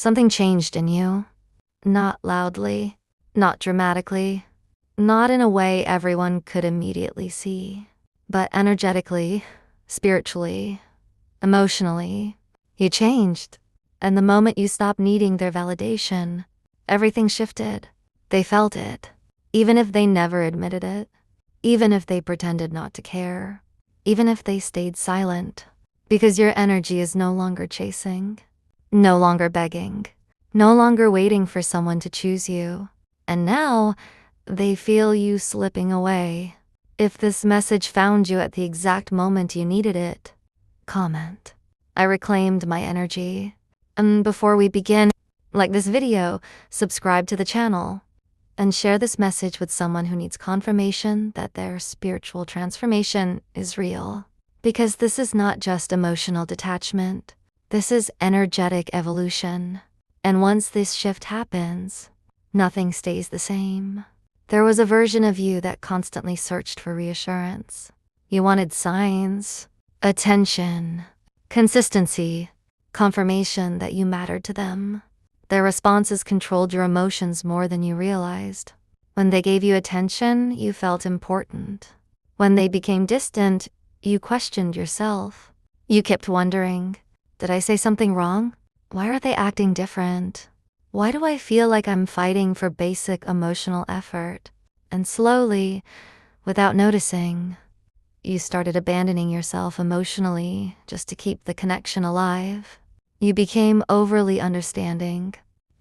Something changed in you. Not loudly, not dramatically, not in a way everyone could immediately see, but energetically, spiritually, emotionally. You changed. And the moment you stopped needing their validation, everything shifted. They felt it, even if they never admitted it, even if they pretended not to care, even if they stayed silent, because your energy is no longer chasing, no longer begging, no longer waiting for someone to choose you. And now, they feel you slipping away. If this message found you at the exact moment you needed it, comment. I reclaimed my energy. And before we begin, like this video, subscribe to the channel, and share this message with someone who needs confirmation that their spiritual transformation is real. Because this is not just emotional detachment. This is energetic evolution. And once this shift happens, nothing stays the same. There was a version of you that constantly searched for reassurance. You wanted signs, attention, consistency, confirmation that you mattered to them. Their responses controlled your emotions more than you realized. When they gave you attention, you felt important. When they became distant, you questioned yourself. You kept wondering, did I say something wrong? Why are they acting different? Why do I feel like I'm fighting for basic emotional effort? And slowly, without noticing, you started abandoning yourself emotionally just to keep the connection alive. You became overly understanding,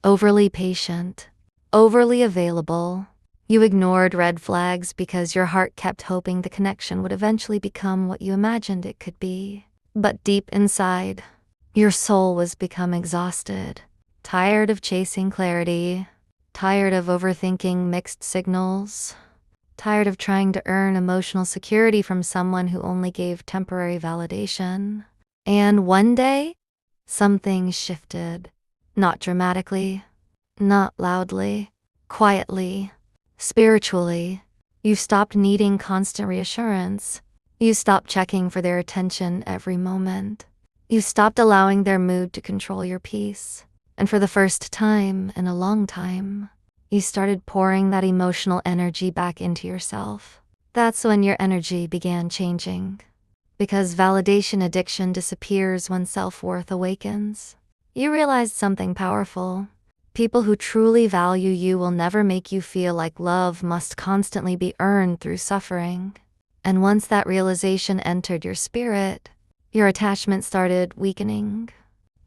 overly patient, overly available. You ignored red flags because your heart kept hoping the connection would eventually become what you imagined it could be. But deep inside, your soul was become exhausted, tired of chasing clarity, tired of overthinking mixed signals, tired of trying to earn emotional security from someone who only gave temporary validation. And one day, something shifted. Not dramatically, not loudly, quietly, spiritually. You stopped needing constant reassurance. You stopped checking for their attention every moment. You stopped allowing their mood to control your peace. And for the first time in a long time, you started pouring that emotional energy back into yourself. That's when your energy began changing. Because validation addiction disappears when self-worth awakens. You realized something powerful. People who truly value you will never make you feel like love must constantly be earned through suffering. And once that realization entered your spirit, your attachment started weakening.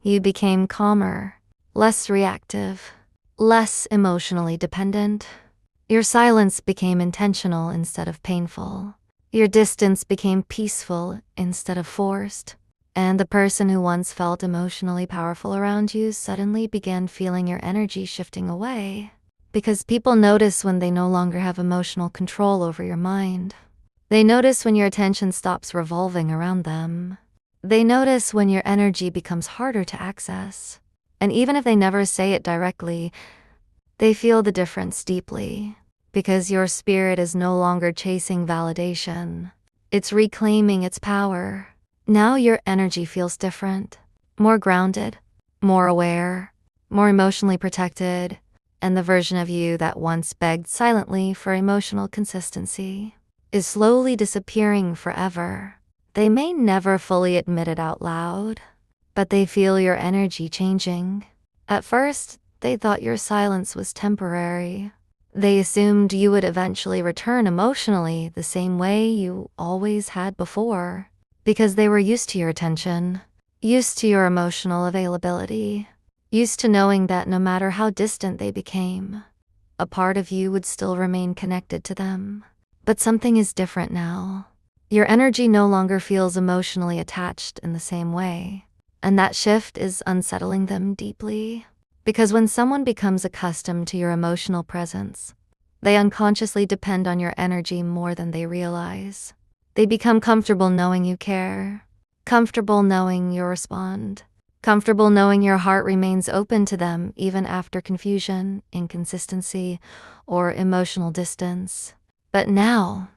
You became calmer, less reactive, less emotionally dependent. Your silence became intentional instead of painful. Your distance became peaceful instead of forced. And the person who once felt emotionally powerful around you suddenly began feeling your energy shifting away. Because people notice when they no longer have emotional control over your mind. They notice when your attention stops revolving around them. They notice when your energy becomes harder to access. And even if they never say it directly, they feel the difference deeply. Because your spirit is no longer chasing validation. It's reclaiming its power. Now your energy feels different, more grounded, more aware, more emotionally protected, and the version of you that once begged silently for emotional consistency is slowly disappearing forever. They may never fully admit it out loud, but they feel your energy changing. At first, they thought your silence was temporary. They assumed you would eventually return emotionally the same way you always had before, because they were used to your attention, used to your emotional availability, used to knowing that no matter how distant they became, a part of you would still remain connected to them. But something is different now. Your energy no longer feels emotionally attached in the same way, and that shift is unsettling them deeply. Because when someone becomes accustomed to your emotional presence, they unconsciously depend on your energy more than they realize. They become comfortable knowing you care, comfortable knowing you respond, comfortable knowing your heart remains open to them even after confusion, inconsistency, or emotional distance. But now,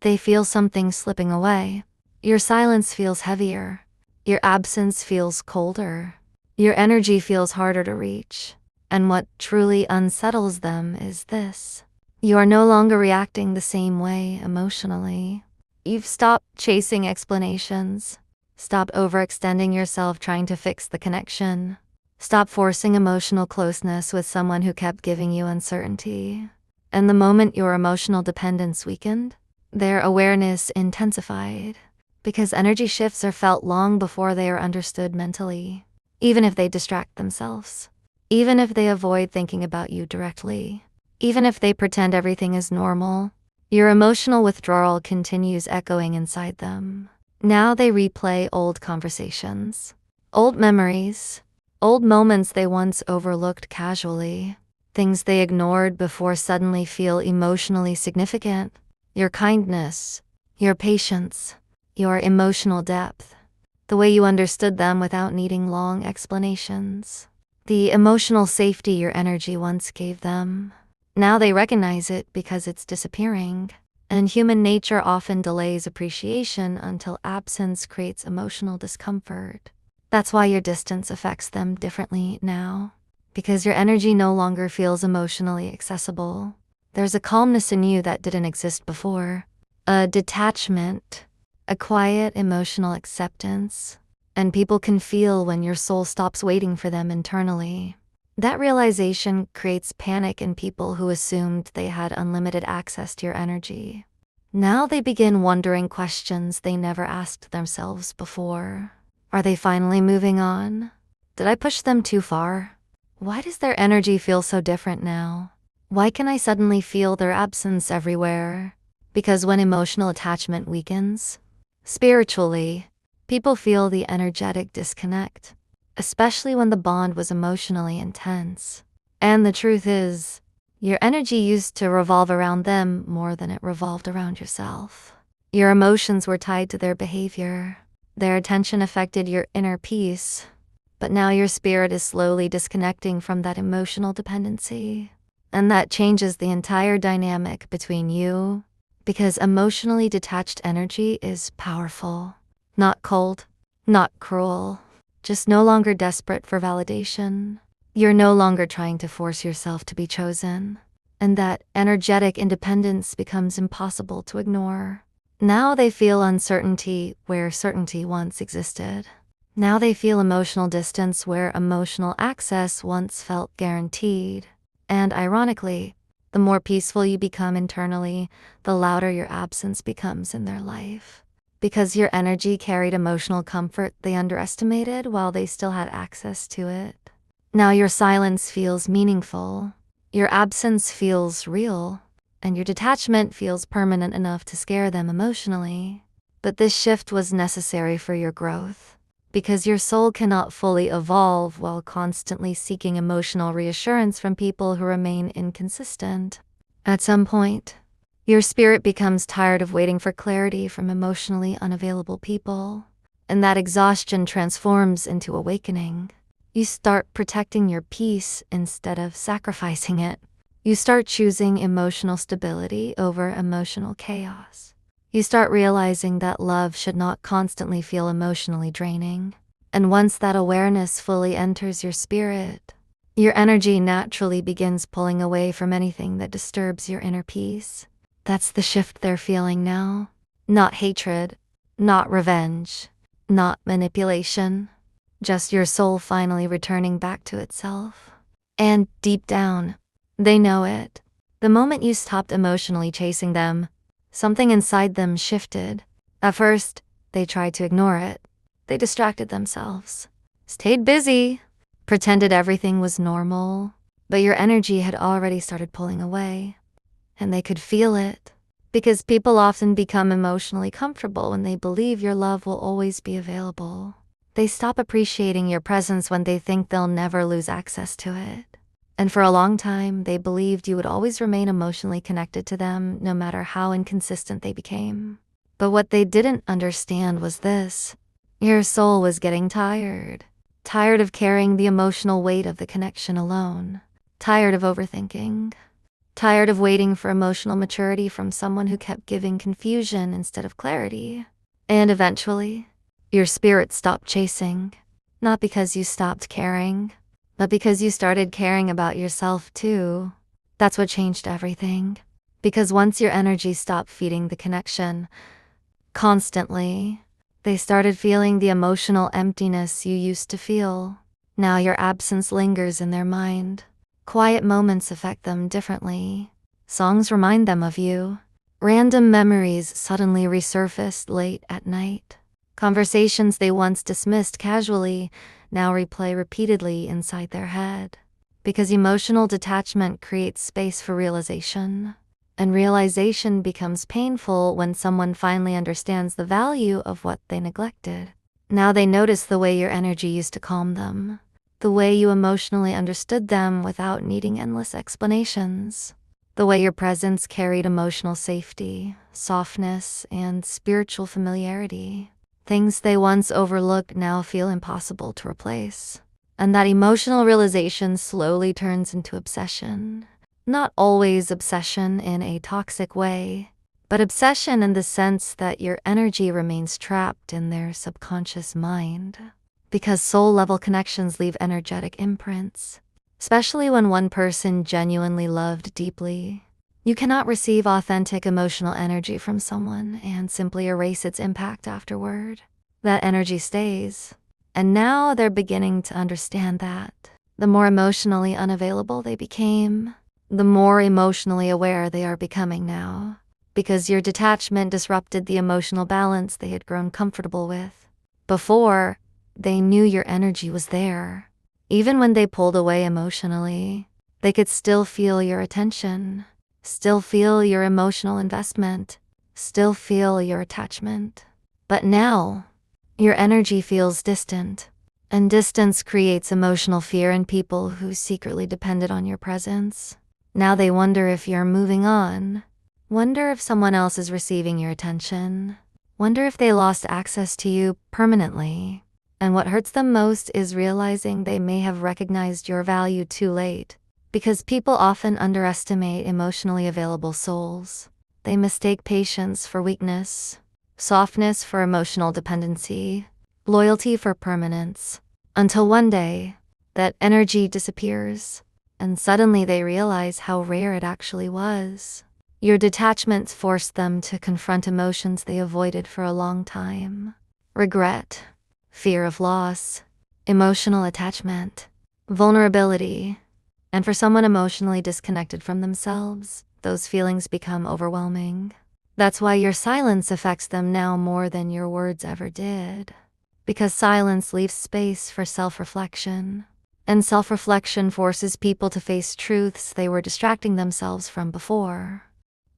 they feel something slipping away. Your silence feels heavier. Your absence feels colder. Your energy feels harder to reach. And what truly unsettles them is this: you are no longer reacting the same way emotionally. You've stopped chasing explanations. Stop overextending yourself trying to fix the connection. Stop forcing emotional closeness with someone who kept giving you uncertainty. And the moment your emotional dependence weakened, their awareness intensified. Because energy shifts are felt long before they are understood mentally. Even if they distract themselves. Even if they avoid thinking about you directly. Even if they pretend everything is normal, your emotional withdrawal continues echoing inside them. Now they replay old conversations, old memories, old moments they once overlooked casually, things they ignored before suddenly feel emotionally significant. Your kindness, your patience, your emotional depth, the way you understood them without needing long explanations, the emotional safety your energy once gave them. Now they recognize it because it's disappearing. And human nature often delays appreciation until absence creates emotional discomfort. That's why your distance affects them differently now. Because your energy no longer feels emotionally accessible. There's a calmness in you that didn't exist before. A detachment. A quiet emotional acceptance. And people can feel when your soul stops waiting for them internally. That realization creates panic in people who assumed they had unlimited access to your energy. Now they begin wondering questions they never asked themselves before. Are they finally moving on? Did I push them too far? Why does their energy feel so different now? Why can I suddenly feel their absence everywhere? Because when emotional attachment weakens, spiritually, people feel the energetic disconnect. Especially when the bond was emotionally intense. And the truth is, your energy used to revolve around them more than it revolved around yourself. Your emotions were tied to their behavior. Their attention affected your inner peace. But now your spirit is slowly disconnecting from that emotional dependency. And that changes the entire dynamic between you. Because emotionally detached energy is powerful. Not cold, not cruel. Just no longer desperate for validation. You're no longer trying to force yourself to be chosen. And that energetic independence becomes impossible to ignore. Now they feel uncertainty where certainty once existed. Now they feel emotional distance where emotional access once felt guaranteed. And ironically, the more peaceful you become internally, the louder your absence becomes in their life. Because your energy carried emotional comfort they underestimated while they still had access to it. Now your silence feels meaningful, your absence feels real, and your detachment feels permanent enough to scare them emotionally. But this shift was necessary for your growth, because your soul cannot fully evolve while constantly seeking emotional reassurance from people who remain inconsistent. At some point, your spirit becomes tired of waiting for clarity from emotionally unavailable people, and that exhaustion transforms into awakening. You start protecting your peace instead of sacrificing it. You start choosing emotional stability over emotional chaos. You start realizing that love should not constantly feel emotionally draining. And once that awareness fully enters your spirit, your energy naturally begins pulling away from anything that disturbs your inner peace. That's the shift they're feeling now. Not hatred, not revenge, not manipulation. Just your soul finally returning back to itself. And deep down, they know it. The moment you stopped emotionally chasing them, something inside them shifted. At first, they tried to ignore it. They distracted themselves, stayed busy, pretended everything was normal. But your energy had already started pulling away. And they could feel it. Because people often become emotionally comfortable when they believe your love will always be available. They stop appreciating your presence when they think they'll never lose access to it. And for a long time, they believed you would always remain emotionally connected to them, no matter how inconsistent they became. But what they didn't understand was this: your soul was getting tired. Tired of carrying the emotional weight of the connection alone. Tired of overthinking. Tired of waiting for emotional maturity from someone who kept giving confusion instead of clarity. And eventually, your spirit stopped chasing. Not because you stopped caring, but because you started caring about yourself too. That's what changed everything. Because once your energy stopped feeding the connection constantly, they started feeling the emotional emptiness you used to feel. Now your absence lingers in their mind. Quiet moments affect them differently. Songs remind them of you. Random memories suddenly resurfaced late at night. Conversations they once dismissed casually now replay repeatedly inside their head. Because emotional detachment creates space for realization. And realization becomes painful when someone finally understands the value of what they neglected. Now they notice the way your energy used to calm them. The way you emotionally understood them without needing endless explanations. The way your presence carried emotional safety, softness, and spiritual familiarity. Things they once overlooked now feel impossible to replace. And that emotional realization slowly turns into obsession. Not always obsession in a toxic way, but obsession in the sense that your energy remains trapped in their subconscious mind. Because soul-level connections leave energetic imprints, especially when one person genuinely loved deeply. You cannot receive authentic emotional energy from someone and simply erase its impact afterward. That energy stays. And now they're beginning to understand that. The more emotionally unavailable they became, the more emotionally aware they are becoming now. Because your detachment disrupted the emotional balance they had grown comfortable with. Before, they knew your energy was there. Even when they pulled away emotionally, they could still feel your attention, still feel your emotional investment, still feel your attachment. But now, your energy feels distant, and distance creates emotional fear in people who secretly depended on your presence. Now they wonder if you're moving on, wonder if someone else is receiving your attention, wonder if they lost access to you permanently. And what hurts them most is realizing they may have recognized your value too late. Because people often underestimate emotionally available souls. They mistake patience for weakness, softness for emotional dependency, loyalty for permanence. Until one day, that energy disappears, and suddenly they realize how rare it actually was. Your detachments forced them to confront emotions they avoided for a long time. Regret, fear of loss, emotional attachment, vulnerability. And for someone emotionally disconnected from themselves, those feelings become overwhelming. That's why your silence affects them now more than your words ever did. Because silence leaves space for self-reflection. And self-reflection forces people to face truths they were distracting themselves from before.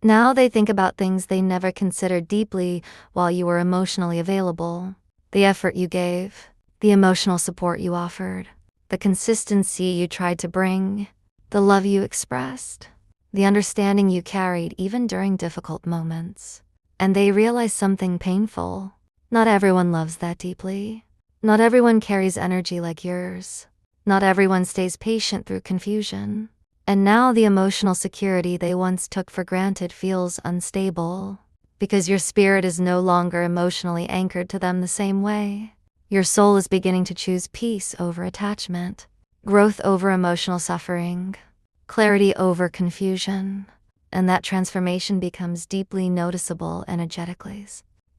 Now they think about things they never considered deeply while you were emotionally available. The effort you gave, the emotional support you offered, the consistency you tried to bring, the love you expressed, the understanding you carried even during difficult moments. And they realize something painful. Not everyone loves that deeply. Not everyone carries energy like yours. Not everyone stays patient through confusion. And now the emotional security they once took for granted feels unstable. Because your spirit is no longer emotionally anchored to them the same way. Your soul is beginning to choose peace over attachment, growth over emotional suffering, clarity over confusion. And that transformation becomes deeply noticeable energetically.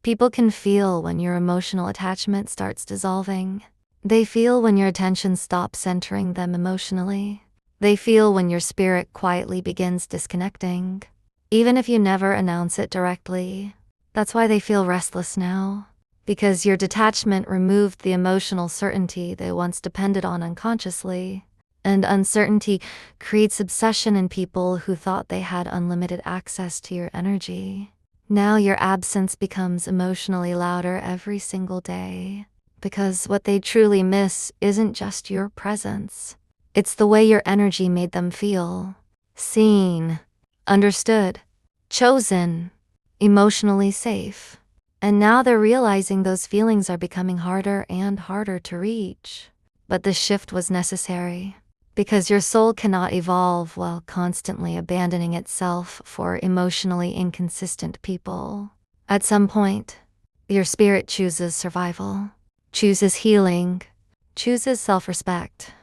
People can feel when your emotional attachment starts dissolving. They feel when your attention stops centering them emotionally. They feel when your spirit quietly begins disconnecting. Even if you never announce it directly. That's why they feel restless now. Because your detachment removed the emotional certainty they once depended on unconsciously. And uncertainty creates obsession in people who thought they had unlimited access to your energy. Now your absence becomes emotionally louder every single day. Because what they truly miss isn't just your presence. It's the way your energy made them feel. Seen, understood, chosen, emotionally safe. And now they're realizing those feelings are becoming harder and harder to reach. But the shift was necessary. Because your soul cannot evolve while constantly abandoning itself for emotionally inconsistent people. At some point, your spirit chooses survival, chooses healing, chooses self-respect.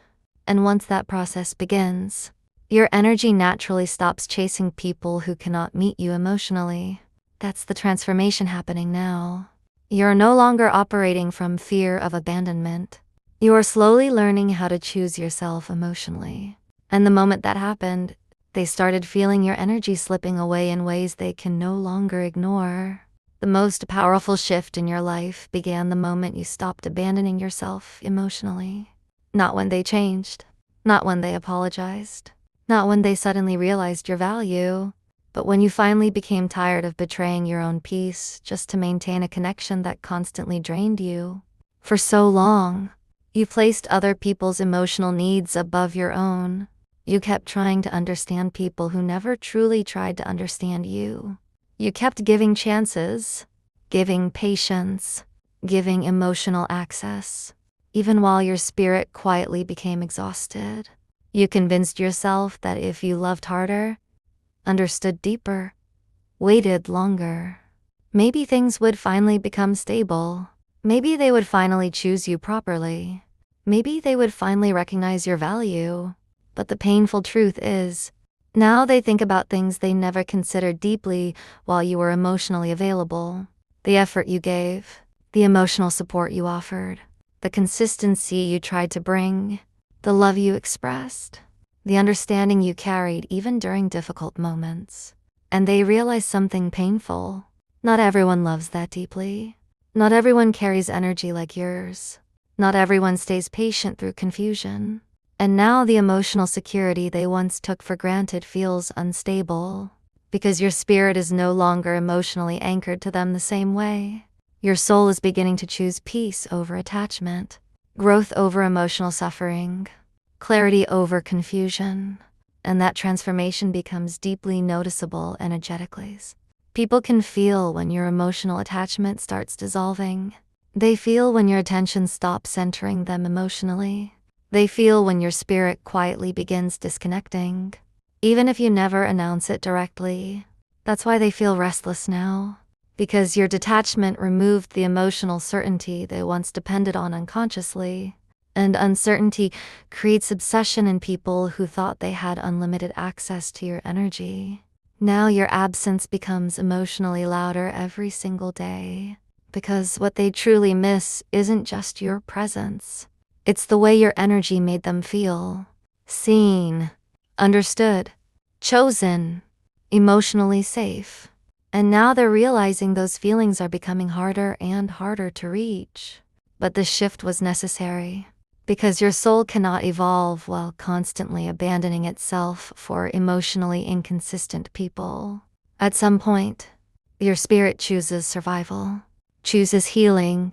And once that process begins, your energy naturally stops chasing people who cannot meet you emotionally. That's the transformation happening now. You're no longer operating from fear of abandonment. You are slowly learning how to choose yourself emotionally. And the moment that happened, they started feeling your energy slipping away in ways they can no longer ignore. The most powerful shift in your life began the moment you stopped abandoning yourself emotionally. Not when they changed, not when they apologized, not when they suddenly realized your value, but when you finally became tired of betraying your own peace just to maintain a connection that constantly drained you. For so long, you placed other people's emotional needs above your own. You kept trying to understand people who never truly tried to understand you. You kept giving chances, giving patience, giving emotional access, even while your spirit quietly became exhausted. You convinced yourself that if you loved harder, understood deeper, waited longer, maybe things would finally become stable. Maybe they would finally choose you properly. Maybe they would finally recognize your value. But the painful truth is, now they think about things they never considered deeply while you were emotionally available. The effort you gave, the emotional support you offered, the consistency you tried to bring, the love you expressed, the understanding you carried even during difficult moments. And they realize something painful. Not everyone loves that deeply. Not everyone carries energy like yours. Not everyone stays patient through confusion. And now the emotional security they once took for granted feels unstable, because your spirit is no longer emotionally anchored to them the same way. Your soul is beginning to choose peace over attachment, growth over emotional suffering, clarity over confusion. And that transformation becomes deeply noticeable energetically. People can feel when your emotional attachment starts dissolving. They feel when your attention stops centering them emotionally. They feel when your spirit quietly begins disconnecting, even if you never announce it directly. That's why they feel restless now, because your detachment removed the emotional certainty they once depended on unconsciously. And uncertainty creates obsession in people who thought they had unlimited access to your energy. Now your absence becomes emotionally louder every single day, because what they truly miss isn't just your presence. It's the way your energy made them feel. Seen, understood, chosen, emotionally safe. And now they're realizing those feelings are becoming harder and harder to reach. But the shift was necessary, because your soul cannot evolve while constantly abandoning itself for emotionally inconsistent people. At some point, your spirit chooses survival, chooses healing,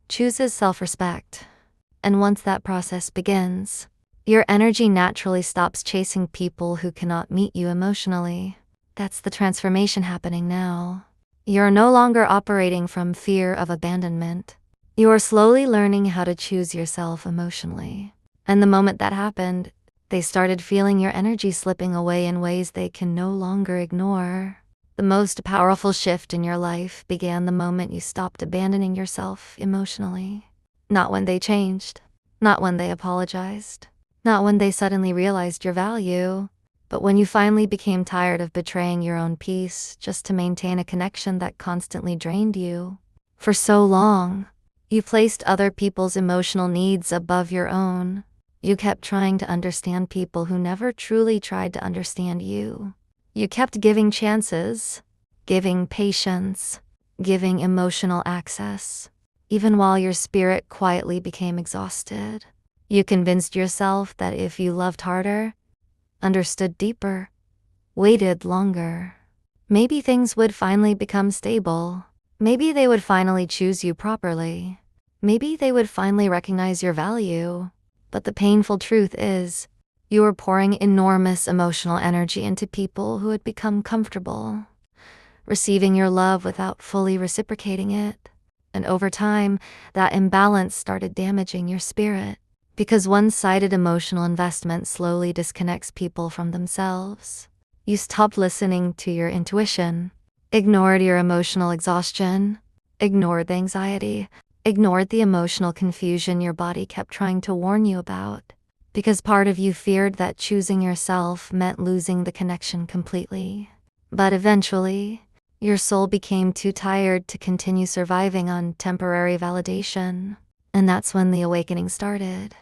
chooses self-respect. And once that process begins, your energy naturally stops chasing people who cannot meet you emotionally. That's the transformation happening now. You're no longer operating from fear of abandonment. You are slowly learning how to choose yourself emotionally. And the moment that happened, they started feeling your energy slipping away in ways they can no longer ignore. The most powerful shift in your life began the moment you stopped abandoning yourself emotionally. Not when they changed, not when they apologized, not when they suddenly realized your value, but when you finally became tired of betraying your own peace just to maintain a connection that constantly drained you. For so long, you placed other people's emotional needs above your own. You kept trying to understand people who never truly tried to understand you. You kept giving chances, giving patience, giving emotional access, even while your spirit quietly became exhausted. You convinced yourself that if you loved harder, understood deeper, waited longer, maybe things would finally become stable. Maybe they would finally choose you properly. Maybe they would finally recognize your value. But the painful truth is, you were pouring enormous emotional energy into people who had become comfortable, receiving your love without fully reciprocating it. And over time, that imbalance started damaging your spirit, because one-sided emotional investment slowly disconnects people from themselves. You stopped listening to your intuition, ignored your emotional exhaustion, ignored the anxiety, ignored the emotional confusion your body kept trying to warn you about, because part of you feared that choosing yourself meant losing the connection completely. But eventually, your soul became too tired to continue surviving on temporary validation. And that's when the awakening started.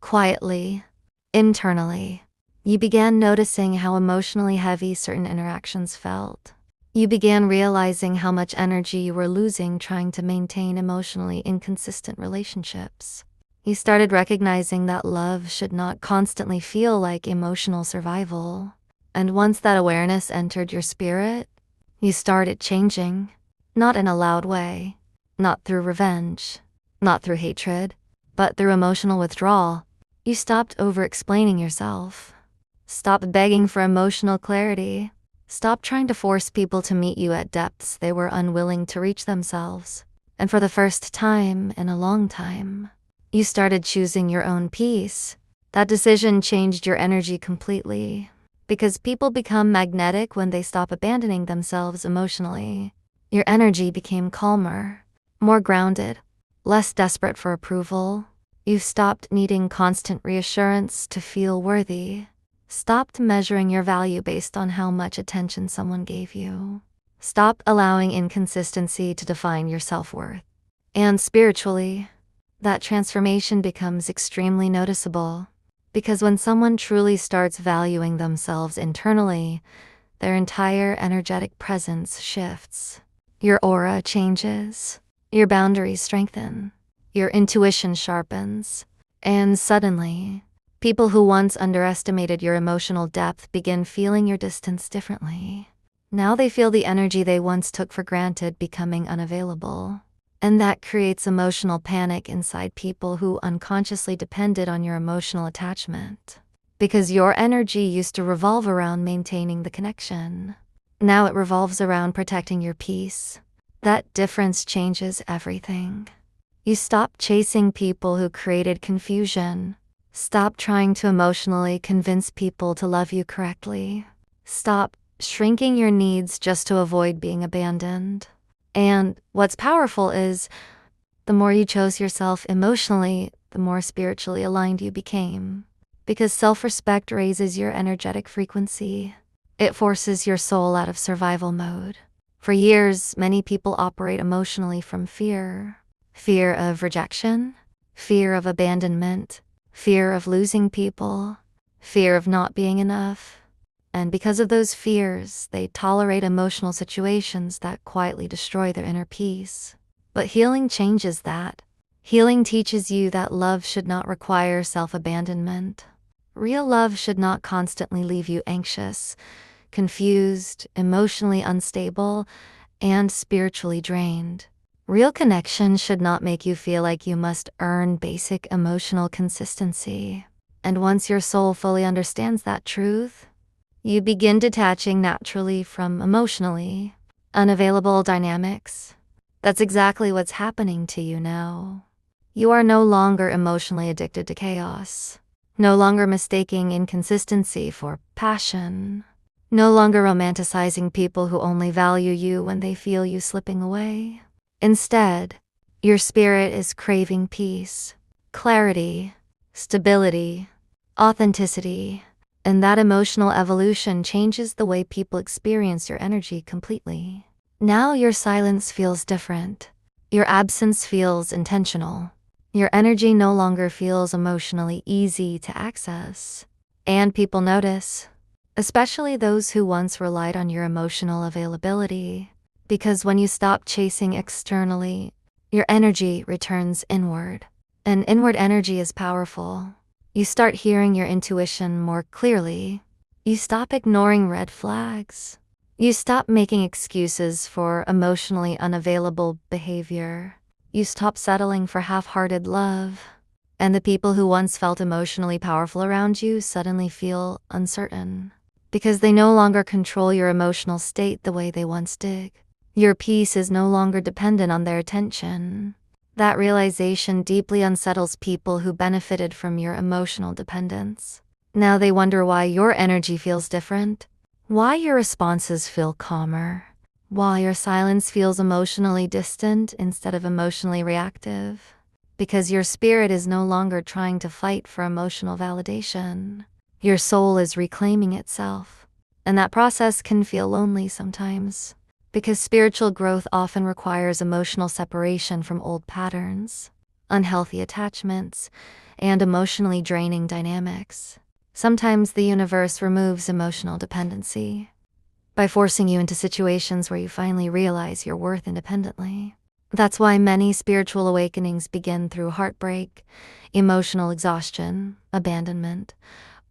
Quietly, internally, you began noticing how emotionally heavy certain interactions felt. You began realizing how much energy you were losing trying to maintain emotionally inconsistent relationships. You started recognizing that love should not constantly feel like emotional survival. And once that awareness entered your spirit, you started changing. Not in a loud way, not through revenge, not through hatred, but through emotional withdrawal. You stopped over-explaining yourself. Stopped begging for emotional clarity. Stopped trying to force people to meet you at depths they were unwilling to reach themselves. And for the first time in a long time, you started choosing your own peace. That decision changed your energy completely. Because people become magnetic when they stop abandoning themselves emotionally. Your energy became calmer, more grounded, less desperate for approval. You stopped needing constant reassurance to feel worthy. Stopped measuring your value based on how much attention someone gave you. Stopped allowing inconsistency to define your self-worth. And spiritually, that transformation becomes extremely noticeable. Because when someone truly starts valuing themselves internally, their entire energetic presence shifts. Your aura changes. Your boundaries strengthen. Your intuition sharpens. And suddenly, people who once underestimated your emotional depth begin feeling your distance differently. Now they feel the energy they once took for granted becoming unavailable. And that creates emotional panic inside people who unconsciously depended on your emotional attachment. Because your energy used to revolve around maintaining the connection. Now it revolves around protecting your peace. That difference changes everything. You stop chasing people who created confusion. Stop trying to emotionally convince people to love you correctly. Stop shrinking your needs just to avoid being abandoned. And what's powerful is, the more you chose yourself emotionally, the more spiritually aligned you became. Because self-respect raises your energetic frequency. It forces your soul out of survival mode. For years, many people operate emotionally from fear. Fear of rejection, fear of abandonment, fear of losing people, fear of not being enough. And because of those fears, they tolerate emotional situations that quietly destroy their inner peace. But healing changes that. Healing teaches you that love should not require self-abandonment. Real love should not constantly leave you anxious, confused, emotionally unstable, and spiritually drained. Real connection should not make you feel like you must earn basic emotional consistency. And once your soul fully understands that truth, you begin detaching naturally from emotionally unavailable dynamics. That's exactly what's happening to you now. You are no longer emotionally addicted to chaos, no longer mistaking inconsistency for passion, no longer romanticizing people who only value you when they feel you slipping away. Instead, your spirit is craving peace, clarity, stability, authenticity. And that emotional evolution changes the way people experience your energy completely. Now your silence feels different. Your absence feels intentional. Your energy no longer feels emotionally easy to access. And people notice, especially those who once relied on your emotional availability. Because when you stop chasing externally, your energy returns inward. And inward energy is powerful. You start hearing your intuition more clearly. You stop ignoring red flags. You stop making excuses for emotionally unavailable behavior. You stop settling for half-hearted love. And the people who once felt emotionally powerful around you suddenly feel uncertain. Because they no longer control your emotional state the way they once did. Your peace is no longer dependent on their attention. That realization deeply unsettles people who benefited from your emotional dependence. Now they wonder why your energy feels different, why your responses feel calmer, while your silence feels emotionally distant instead of emotionally reactive, because your spirit is no longer trying to fight for emotional validation. Your soul is reclaiming itself, and that process can feel lonely sometimes, because spiritual growth often requires emotional separation from old patterns, unhealthy attachments, and emotionally draining dynamics. Sometimes the universe removes emotional dependency by forcing you into situations where you finally realize your worth independently. That's why many spiritual awakenings begin through heartbreak, emotional exhaustion, abandonment,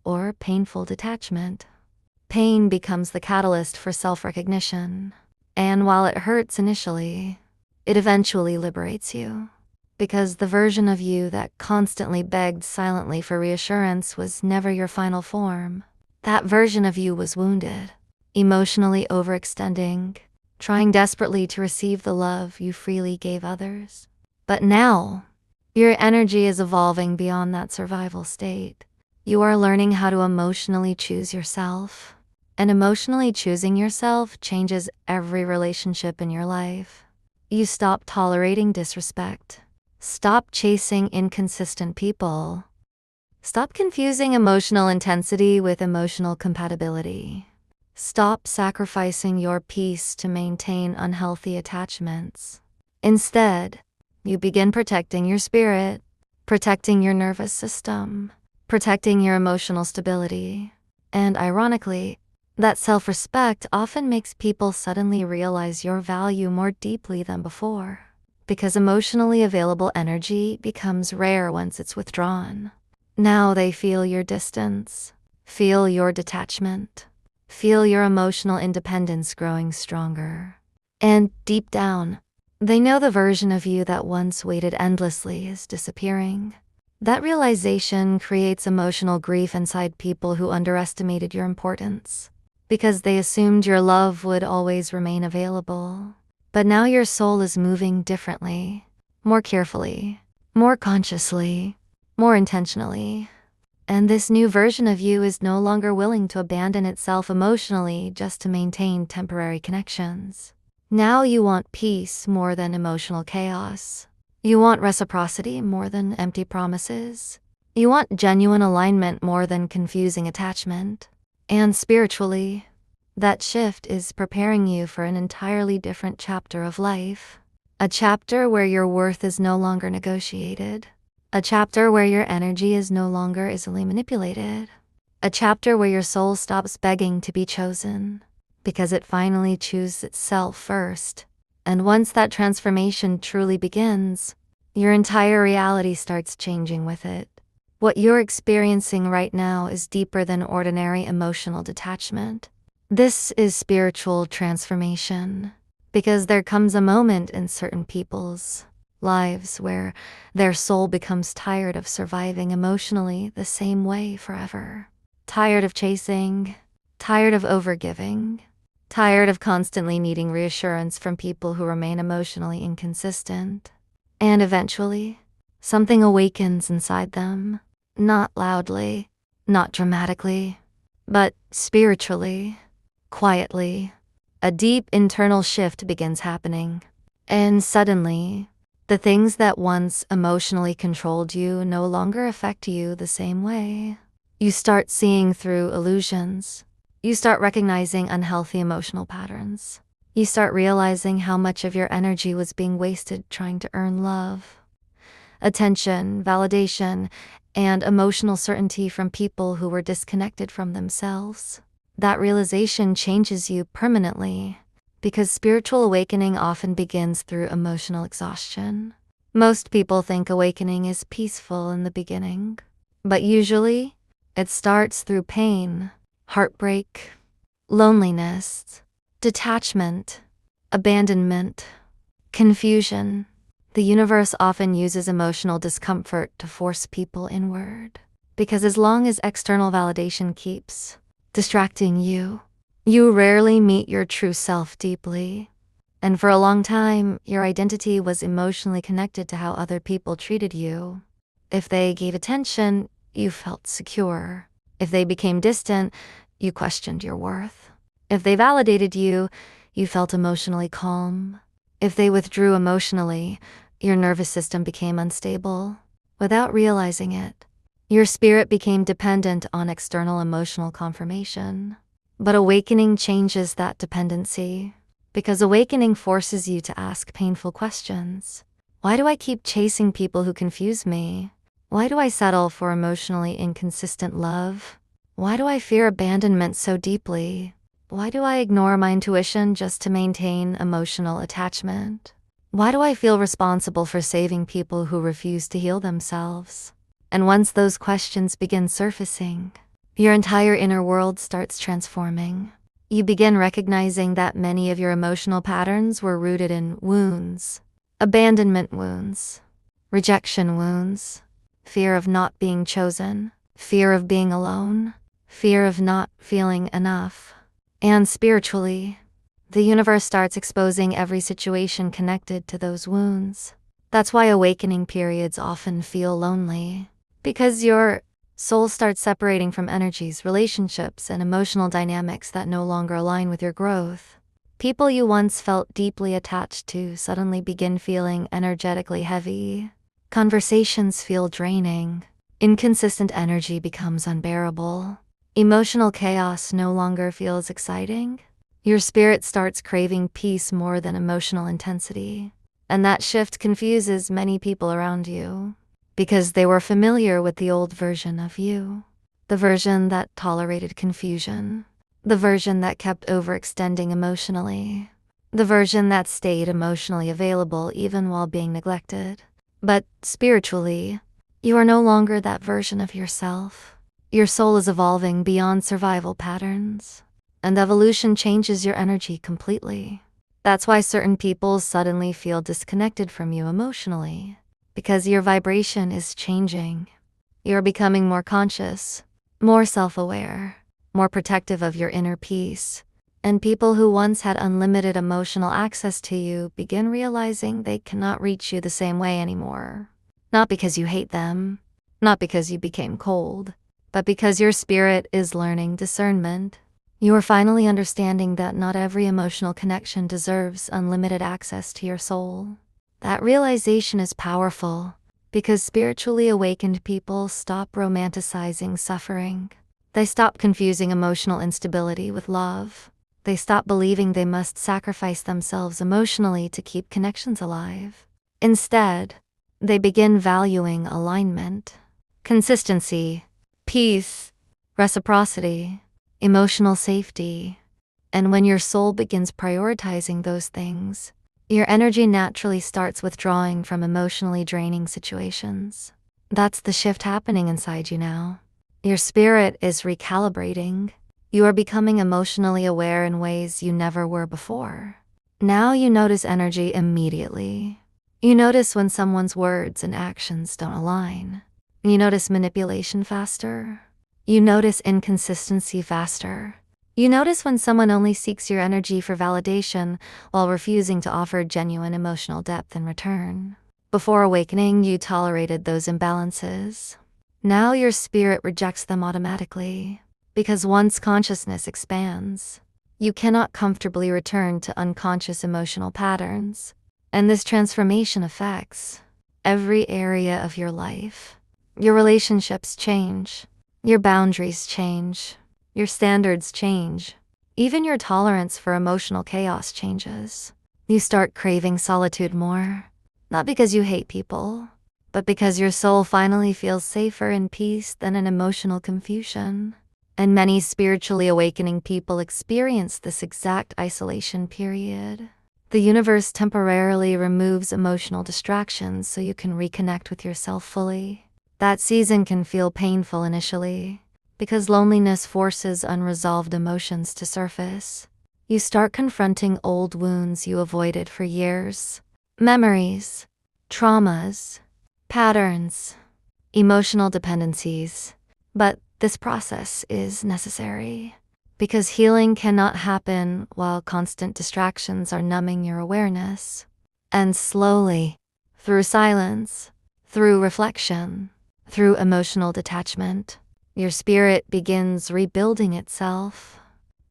or painful detachment. Pain becomes the catalyst for self-recognition, and while it hurts initially, it eventually liberates you. Because the version of you that constantly begged silently for reassurance was never your final form. That version of you was wounded, emotionally overextending, trying desperately to receive the love you freely gave others. But now, your energy is evolving beyond that survival state. You are learning how to emotionally choose yourself, and emotionally choosing yourself changes every relationship in your life. You stop tolerating disrespect. Stop chasing inconsistent people. Stop confusing emotional intensity with emotional compatibility. Stop sacrificing your peace to maintain unhealthy attachments. Instead, you begin protecting your spirit, protecting your nervous system, protecting your emotional stability. And ironically, that self-respect often makes people suddenly realize your value more deeply than before. Because emotionally available energy becomes rare once it's withdrawn. Now they feel your distance, feel your detachment, feel your emotional independence growing stronger. And deep down, they know the version of you that once waited endlessly is disappearing. That realization creates emotional grief inside people who underestimated your importance, because they assumed your love would always remain available. But now your soul is moving differently, more carefully, more consciously, more intentionally. And this new version of you is no longer willing to abandon itself emotionally just to maintain temporary connections. Now you want peace more than emotional chaos. You want reciprocity more than empty promises. You want genuine alignment more than confusing attachment. And spiritually, that shift is preparing you for an entirely different chapter of life. A chapter where your worth is no longer negotiated. A chapter where your energy is no longer easily manipulated. A chapter where your soul stops begging to be chosen, because it finally chooses itself first. And once that transformation truly begins, your entire reality starts changing with it. What you're experiencing right now is deeper than ordinary emotional detachment. This is spiritual transformation, because there comes a moment in certain people's lives where their soul becomes tired of surviving emotionally the same way forever. Tired of chasing, tired of overgiving, tired of constantly needing reassurance from people who remain emotionally inconsistent. And eventually, something awakens inside them, not loudly, not dramatically, but spiritually. Quietly, a deep internal shift begins happening. And suddenly, the things that once emotionally controlled you no longer affect you the same way. You start seeing through illusions. You start recognizing unhealthy emotional patterns. You start realizing how much of your energy was being wasted trying to earn love, attention, validation, and emotional certainty from people who were disconnected from themselves. That realization changes you permanently, because spiritual awakening often begins through emotional exhaustion. Most people think awakening is peaceful in the beginning, but usually it starts through pain, heartbreak, loneliness, detachment, abandonment, confusion. The universe often uses emotional discomfort to force people inward, because as long as external validation keeps distracting you, you rarely meet your true self deeply. And for a long time, your identity was emotionally connected to how other people treated you. If they gave attention, you felt secure. If they became distant, you questioned your worth. If they validated you, you felt emotionally calm. If they withdrew emotionally, your nervous system became unstable. Without realizing it, your spirit became dependent on external emotional confirmation. But awakening changes that dependency, because awakening forces you to ask painful questions. Why do I keep chasing people who confuse me? Why do I settle for emotionally inconsistent love? Why do I fear abandonment so deeply? Why do I ignore my intuition just to maintain emotional attachment? Why do I feel responsible for saving people who refuse to heal themselves? And once those questions begin surfacing, your entire inner world starts transforming. You begin recognizing that many of your emotional patterns were rooted in wounds, abandonment wounds, rejection wounds, fear of not being chosen, fear of being alone, fear of not feeling enough. And spiritually, the universe starts exposing every situation connected to those wounds. That's why awakening periods often feel lonely, because your soul starts separating from energies, relationships, and emotional dynamics that no longer align with your growth. People you once felt deeply attached to suddenly begin feeling energetically heavy. Conversations feel draining. Inconsistent energy becomes unbearable. Emotional chaos no longer feels exciting. Your spirit starts craving peace more than emotional intensity. And that shift confuses many people around you, because they were familiar with the old version of you. The version that tolerated confusion. The version that kept overextending emotionally. The version that stayed emotionally available even while being neglected. But spiritually, you are no longer that version of yourself. Your soul is evolving beyond survival patterns, and evolution changes your energy completely. That's why certain people suddenly feel disconnected from you emotionally, because your vibration is changing. You're becoming more conscious, more self-aware, more protective of your inner peace. And people who once had unlimited emotional access to you begin realizing they cannot reach you the same way anymore. Not because you hate them, not because you became cold, but because your spirit is learning discernment. You are finally understanding that not every emotional connection deserves unlimited access to your soul. That realization is powerful, because spiritually awakened people stop romanticizing suffering. They stop confusing emotional instability with love. They stop believing they must sacrifice themselves emotionally to keep connections alive. Instead, they begin valuing alignment, consistency, peace, reciprocity, emotional safety. And when your soul begins prioritizing those things, your energy naturally starts withdrawing from emotionally draining situations. That's the shift happening inside you now. Your spirit is recalibrating. You are becoming emotionally aware in ways you never were before. Now you notice energy immediately. You notice when someone's words and actions don't align. You notice manipulation faster. You notice inconsistency faster. You notice when someone only seeks your energy for validation while refusing to offer genuine emotional depth in return. Before awakening, you tolerated those imbalances. Now your spirit rejects them automatically, because once consciousness expands, you cannot comfortably return to unconscious emotional patterns. And this transformation affects every area of your life. Your relationships change. Your boundaries change. Your standards change. Even your tolerance for emotional chaos changes. You start craving solitude more, not because you hate people, but because your soul finally feels safer in peace than in emotional confusion. And many spiritually awakening people experience this exact isolation period. The universe temporarily removes emotional distractions so you can reconnect with yourself fully. That season can feel painful initially, because loneliness forces unresolved emotions to surface. You start confronting old wounds you avoided for years. Memories, traumas, patterns, emotional dependencies. But this process is necessary, because healing cannot happen while constant distractions are numbing your awareness. And slowly, through silence, through reflection, through emotional detachment, your spirit begins rebuilding itself.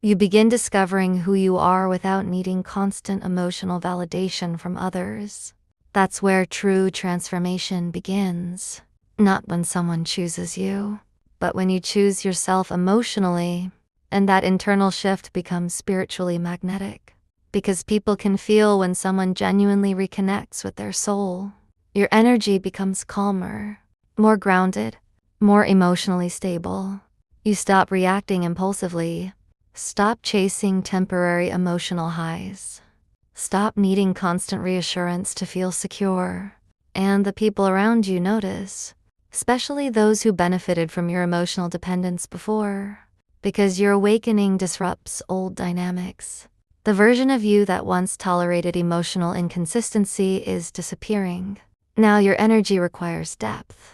You begin discovering who you are without needing constant emotional validation from others. That's where true transformation begins. Not when someone chooses you, but when you choose yourself emotionally, and that internal shift becomes spiritually magnetic. Because people can feel when someone genuinely reconnects with their soul. Your energy becomes calmer, more grounded, more emotionally stable. You stop reacting impulsively. Stop chasing temporary emotional highs. Stop needing constant reassurance to feel secure. And the people around you notice, especially those who benefited from your emotional dependence before, because your awakening disrupts old dynamics. The version of you that once tolerated emotional inconsistency is disappearing. Now your energy requires depth,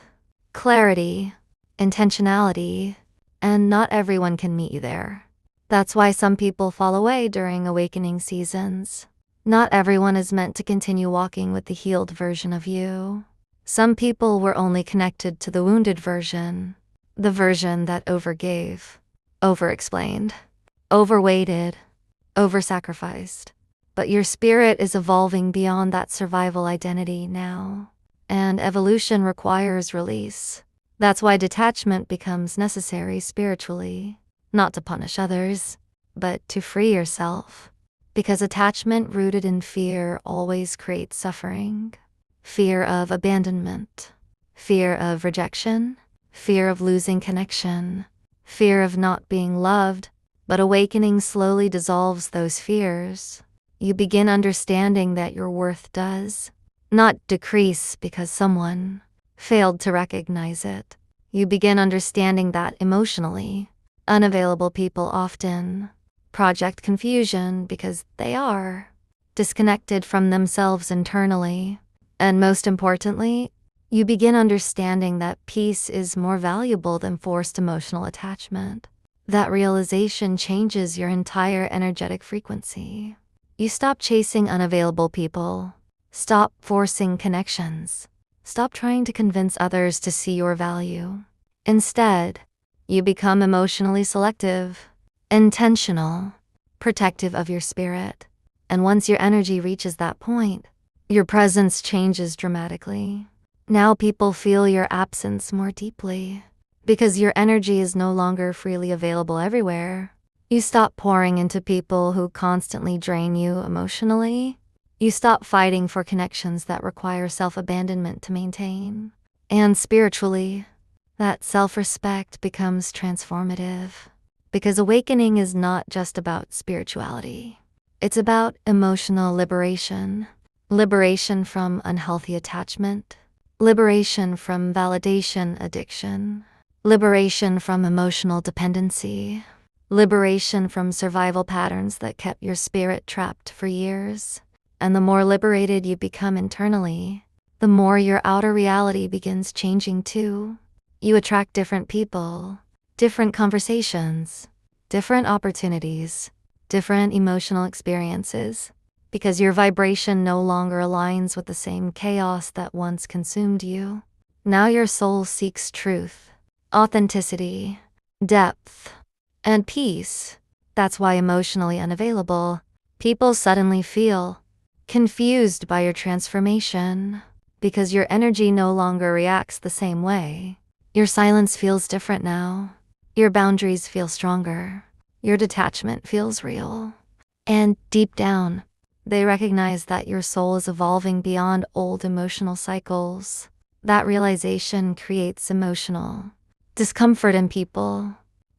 clarity, intentionality, and not everyone can meet you there. That's why some people fall away during awakening seasons. Not everyone is meant to continue walking with the healed version of you. Some people were only connected to the wounded version, the version that overgave, overexplained, overweighted, over-sacrificed. But your spirit is evolving beyond that survival identity now, and evolution requires release. That's why detachment becomes necessary spiritually, not to punish others, but to free yourself. Because attachment rooted in fear always creates suffering. Fear of abandonment, fear of rejection, fear of losing connection, fear of not being loved. But awakening slowly dissolves those fears. You begin understanding that your worth does not decrease because someone failed to recognize it. You begin understanding that emotionally, unavailable people often project confusion because they are disconnected from themselves internally. And most importantly, you begin understanding that peace is more valuable than forced emotional attachment. That realization changes your entire energetic frequency. You stop chasing unavailable people. Stop forcing connections. Stop trying to convince others to see your value. Instead, you become emotionally selective, intentional, protective of your spirit. And once your energy reaches that point, your presence changes dramatically. Now people feel your absence more deeply. Because your energy is no longer freely available everywhere. You stop pouring into people who constantly drain you emotionally. You stop fighting for connections that require self-abandonment to maintain. And spiritually, that self-respect becomes transformative. Because awakening is not just about spirituality. It's about emotional liberation. Liberation from unhealthy attachment. Liberation from validation addiction. Liberation from emotional dependency. Liberation from survival patterns that kept your spirit trapped for years. And the more liberated you become internally, the more your outer reality begins changing too. You attract different people, different conversations, different opportunities, different emotional experiences, because your vibration no longer aligns with the same chaos that once consumed you. Now your soul seeks truth, authenticity, depth, and peace. That's why emotionally unavailable people suddenly feel confused by your transformation, because your energy no longer reacts the same way. Your silence feels different now. Your boundaries feel stronger. Your detachment feels real. And deep down, they recognize that your soul is evolving beyond old emotional cycles. That realization creates emotional discomfort in people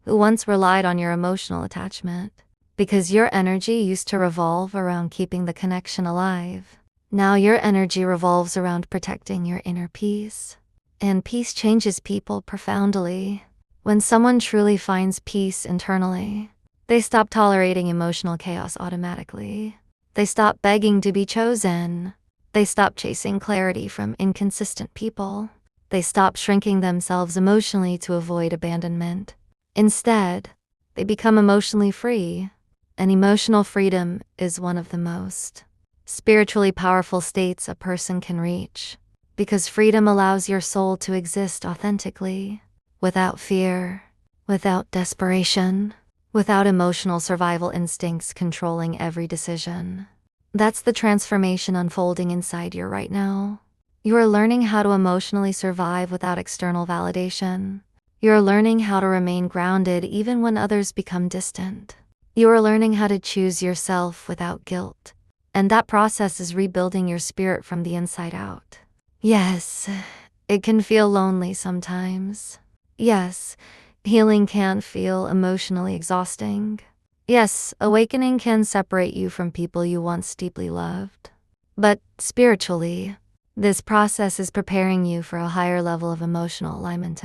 who once relied on your emotional attachment. Because your energy used to revolve around keeping the connection alive. Now your energy revolves around protecting your inner peace. And peace changes people profoundly. When someone truly finds peace internally, they stop tolerating emotional chaos automatically. They stop begging to be chosen. They stop chasing clarity from inconsistent people. They stop shrinking themselves emotionally to avoid abandonment. Instead, they become emotionally free. And emotional freedom is one of the most spiritually powerful states a person can reach, because freedom allows your soul to exist authentically, without fear, without desperation, without emotional survival instincts controlling every decision. That's the transformation unfolding inside you right now. You are learning how to emotionally survive without external validation. You are learning how to remain grounded even when others become distant. You are learning how to choose yourself without guilt. And that process is rebuilding your spirit from the inside out. Yes, it can feel lonely sometimes. Yes, healing can feel emotionally exhausting. Yes, awakening can separate you from people you once deeply loved. But spiritually, this process is preparing you for a higher level of emotional alignment.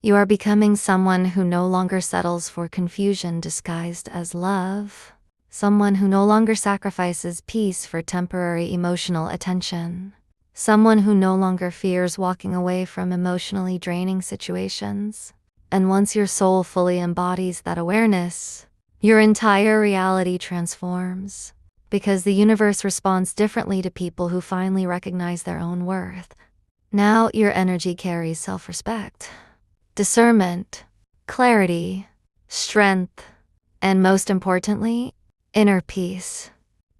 You are becoming someone who no longer settles for confusion disguised as love. Someone who no longer sacrifices peace for temporary emotional attention. Someone who no longer fears walking away from emotionally draining situations. And once your soul fully embodies that awareness, your entire reality transforms. Because the universe responds differently to people who finally recognize their own worth. Now your energy carries self-respect, discernment, clarity, strength, and most importantly, inner peace.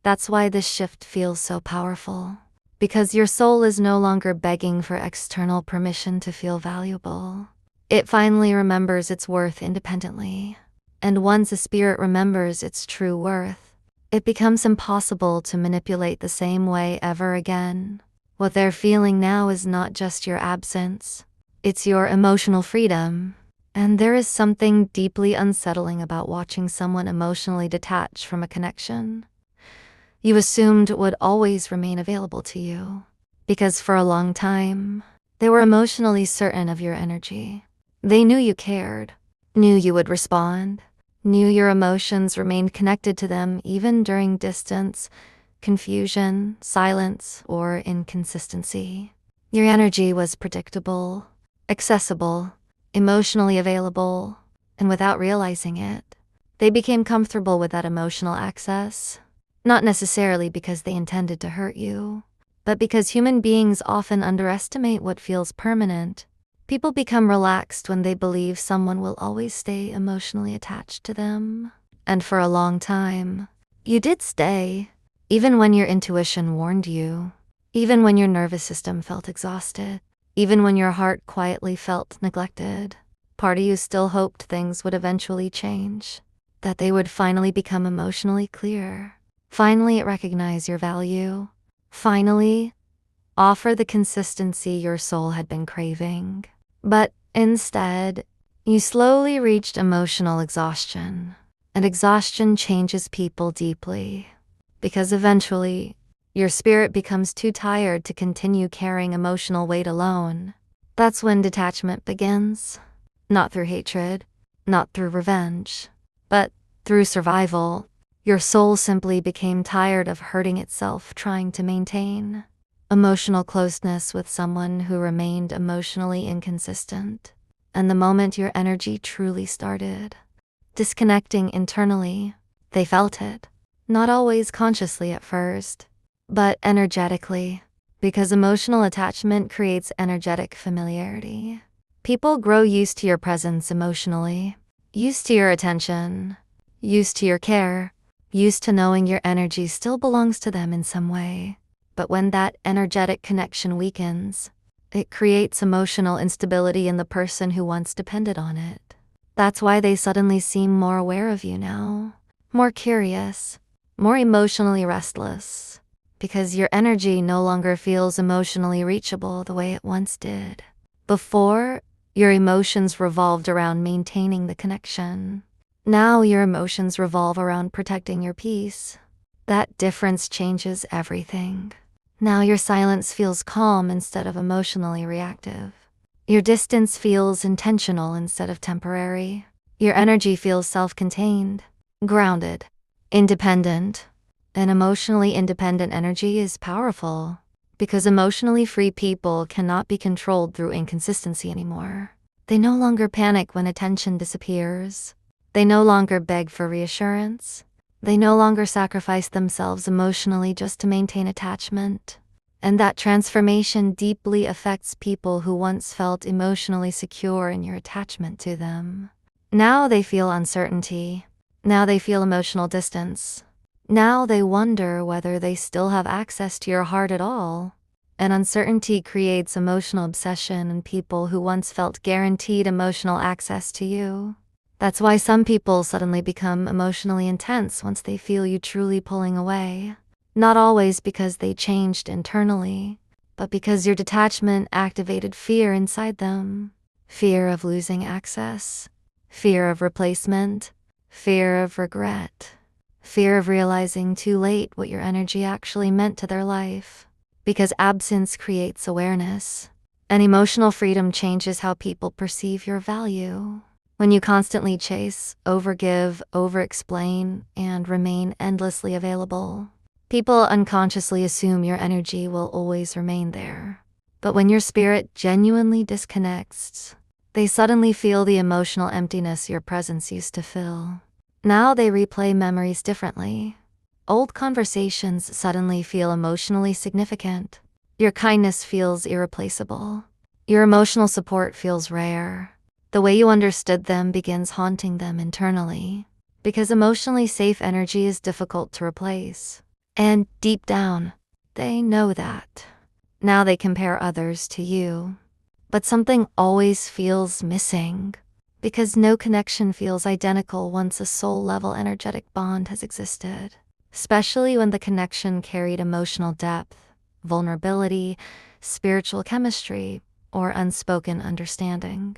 That's why this shift feels so powerful. Because your soul is no longer begging for external permission to feel valuable. It finally remembers its worth independently. And once a spirit remembers its true worth, it becomes impossible to manipulate the same way ever again. What they're feeling now is not just your absence, it's your emotional freedom. And there is something deeply unsettling about watching someone emotionally detach from a connection you assumed would always remain available to you. Because for a long time, they were emotionally certain of your energy. They knew you cared, knew you would respond, knew your emotions remained connected to them even during distance, confusion, silence, or inconsistency. Your energy was predictable, accessible, emotionally available, and without realizing it, they became comfortable with that emotional access. Not necessarily because they intended to hurt you, but because human beings often underestimate what feels permanent. People become relaxed when they believe someone will always stay emotionally attached to them. And for a long time, you did stay, even when your intuition warned you, even when your nervous system felt exhausted, even when your heart quietly felt neglected. Part of you still hoped things would eventually change, that they would finally become emotionally clear. Finally recognize your value. Finally, offer the consistency your soul had been craving. But instead, you slowly reached emotional exhaustion. And exhaustion changes people deeply. Because eventually, your spirit becomes too tired to continue carrying emotional weight alone. That's when detachment begins. Not through hatred, not through revenge, but through survival. Your soul simply became tired of hurting itself trying to maintain emotional closeness with someone who remained emotionally inconsistent. And the moment your energy truly started disconnecting internally, they felt it. Not always consciously at first, but energetically. Because emotional attachment creates energetic familiarity. People grow used to your presence emotionally, used to your attention, used to your care, used to knowing your energy still belongs to them in some way. But when that energetic connection weakens, it creates emotional instability in the person who once depended on it. That's why they suddenly seem more aware of you now, more curious, more emotionally restless. Because your energy no longer feels emotionally reachable the way it once did. Before, your emotions revolved around maintaining the connection. Now your emotions revolve around protecting your peace. That difference changes everything. Now your silence feels calm instead of emotionally reactive. Your distance feels intentional instead of temporary. Your energy feels self-contained, grounded, independent. An emotionally independent energy is powerful because emotionally free people cannot be controlled through inconsistency anymore. They no longer panic when attention disappears. They no longer beg for reassurance. They no longer sacrifice themselves emotionally just to maintain attachment. And that transformation deeply affects people who once felt emotionally secure in your attachment to them. Now they feel uncertainty. Now they feel emotional distance. Now they wonder whether they still have access to your heart at all. And uncertainty creates emotional obsession in people who once felt guaranteed emotional access to you. That's why some people suddenly become emotionally intense once they feel you truly pulling away. Not always because they changed internally, but because your detachment activated fear inside them. Fear of losing access, fear of replacement, fear of regret, fear of realizing too late what your energy actually meant to their life. Because absence creates awareness, and emotional freedom changes how people perceive your value. When you constantly chase, overgive, overexplain, and remain endlessly available, people unconsciously assume your energy will always remain there. But when your spirit genuinely disconnects, they suddenly feel the emotional emptiness your presence used to fill. Now they replay memories differently. Old conversations suddenly feel emotionally significant. Your kindness feels irreplaceable. Your emotional support feels rare. The way you understood them begins haunting them internally. Because emotionally safe energy is difficult to replace. And deep down, they know that. Now they compare others to you. But something always feels missing. Because no connection feels identical once a soul-level energetic bond has existed. Especially when the connection carried emotional depth, vulnerability, spiritual chemistry, or unspoken understanding.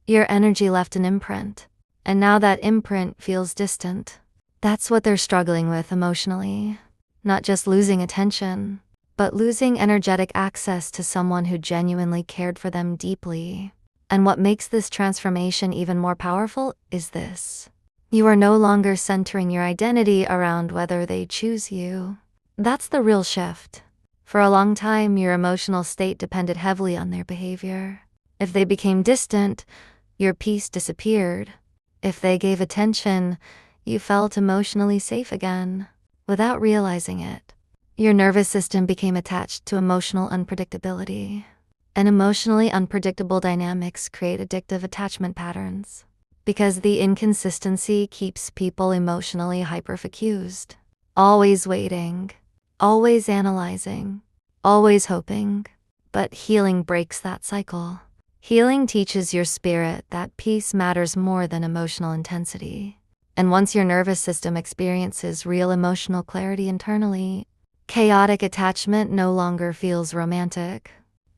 Your energy left an imprint, and now that imprint feels distant. That's what they're struggling with emotionally. Not just losing attention, but losing energetic access to someone who genuinely cared for them deeply. And what makes this transformation even more powerful is this. You are no longer centering your identity around whether they choose you. That's the real shift. For a long time, your emotional state depended heavily on their behavior. If they became distant, your peace disappeared. If they gave attention, you felt emotionally safe again, without realizing it. Your nervous system became attached to emotional unpredictability. And emotionally unpredictable dynamics create addictive attachment patterns. Because the inconsistency keeps people emotionally hyperfocused. Always waiting, always analyzing, always hoping. But healing breaks that cycle. Healing teaches your spirit that peace matters more than emotional intensity. And once your nervous system experiences real emotional clarity internally, chaotic attachment no longer feels romantic.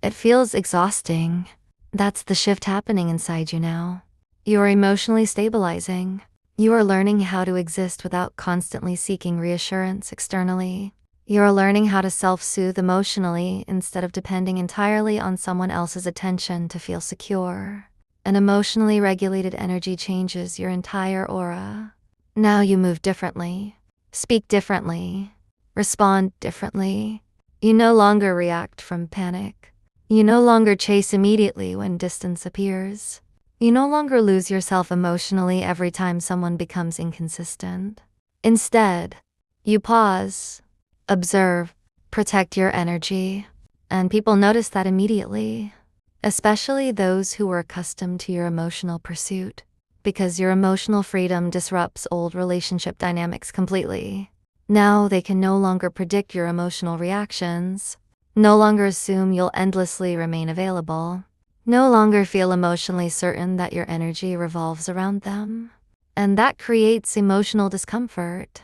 It feels exhausting. That's the shift happening inside you now. You are emotionally stabilizing. You are learning how to exist without constantly seeking reassurance externally. You are learning how to self-soothe emotionally instead of depending entirely on someone else's attention to feel secure. An emotionally regulated energy changes your entire aura. Now you move differently, speak differently, respond differently. You no longer react from panic. You no longer chase immediately when distance appears. You no longer lose yourself emotionally every time someone becomes inconsistent. Instead, you pause, observe, protect your energy, and people notice that immediately, especially those who were accustomed to your emotional pursuit, because your emotional freedom disrupts old relationship dynamics completely. Now they can no longer predict your emotional reactions, no longer assume you'll endlessly remain available, no longer feel emotionally certain that your energy revolves around them. And that creates emotional discomfort,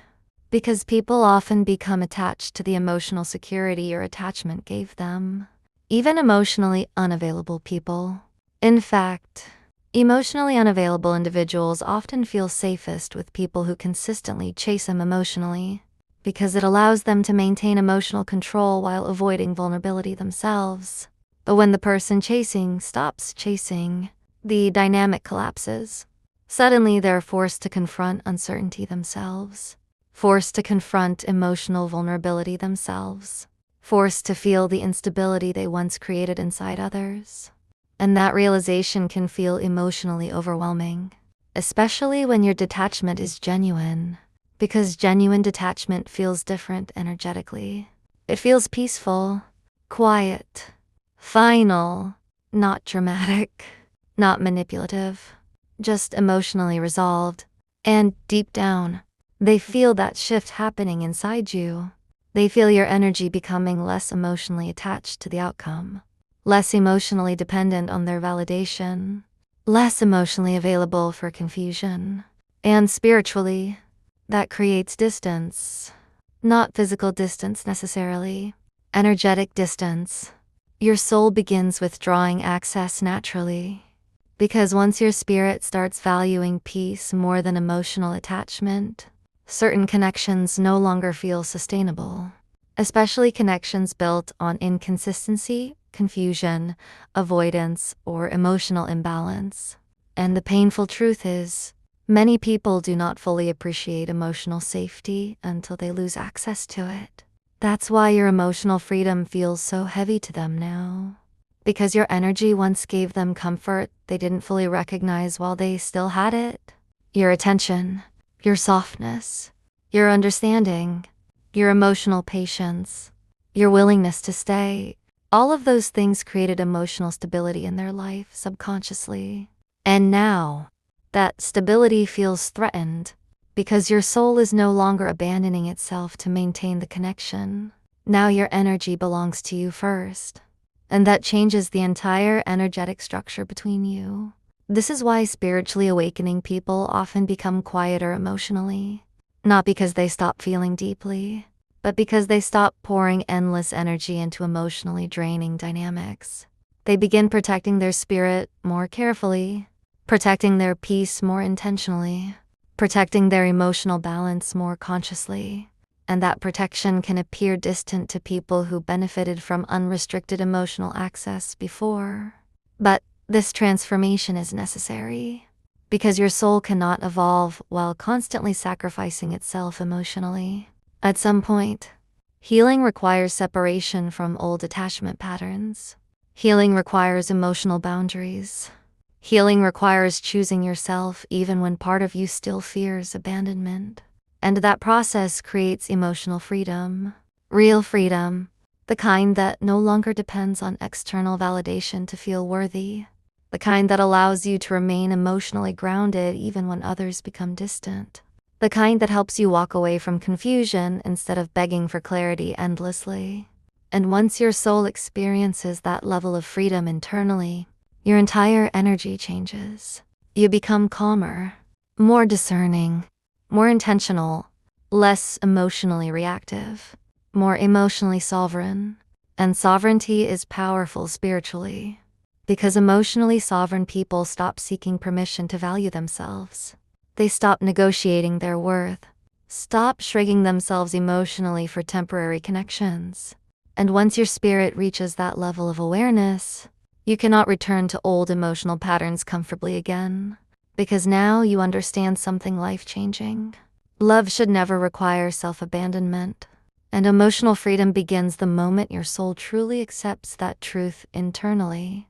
because people often become attached to the emotional security your attachment gave them. Even emotionally unavailable people. In fact, emotionally unavailable individuals often feel safest with people who consistently chase them emotionally, because it allows them to maintain emotional control while avoiding vulnerability themselves. But when the person chasing stops chasing, the dynamic collapses. Suddenly, they're forced to confront uncertainty themselves, forced to confront emotional vulnerability themselves, forced to feel the instability they once created inside others. And that realization can feel emotionally overwhelming, especially when your detachment is genuine, because genuine detachment feels different energetically. It feels peaceful, quiet, final, not dramatic, not manipulative. just emotionally resolved. And deep down, they feel that shift happening inside you. They feel your energy becoming less emotionally attached to the outcome, less emotionally dependent on their validation, less emotionally available for confusion. And spiritually, that creates distance. Not physical distance necessarily, energetic distance. Your soul begins withdrawing access naturally. Because once your spirit starts valuing peace more than emotional attachment, certain connections no longer feel sustainable, especially connections built on inconsistency, confusion, avoidance, or emotional imbalance. And the painful truth is, many people do not fully appreciate emotional safety until they lose access to it. That's why your emotional freedom feels so heavy to them now. Because your energy once gave them comfort they didn't fully recognize while they still had it. Your attention, your softness, your understanding, your emotional patience, your willingness to stay, all of those things created emotional stability in their life subconsciously. And now, that stability feels threatened because your soul is no longer abandoning itself to maintain the connection. Now your energy belongs to you first. And that changes the entire energetic structure between you. This is why spiritually awakening people often become quieter emotionally. Not because they stop feeling deeply, but because they stop pouring endless energy into emotionally draining dynamics. They begin protecting their spirit more carefully, protecting their peace more intentionally, protecting their emotional balance more consciously. And that protection can appear distant to people who benefited from unrestricted emotional access before. But this transformation is necessary, because your soul cannot evolve while constantly sacrificing itself emotionally. At some point, healing requires separation from old attachment patterns. Healing requires emotional boundaries. Healing requires choosing yourself even when part of you still fears abandonment. And that process creates emotional freedom. Real freedom. The kind that no longer depends on external validation to feel worthy. The kind that allows you to remain emotionally grounded even when others become distant. The kind that helps you walk away from confusion instead of begging for clarity endlessly. And once your soul experiences that level of freedom internally, your entire energy changes. You become calmer, more discerning, more intentional, less emotionally reactive, more emotionally sovereign. And sovereignty is powerful spiritually, because emotionally sovereign people stop seeking permission to value themselves. They stop negotiating their worth, stop shrinking themselves emotionally for temporary connections. And once your spirit reaches that level of awareness, you cannot return to old emotional patterns comfortably again, because now you understand something life-changing. Love should never require self-abandonment, and emotional freedom begins the moment your soul truly accepts that truth internally.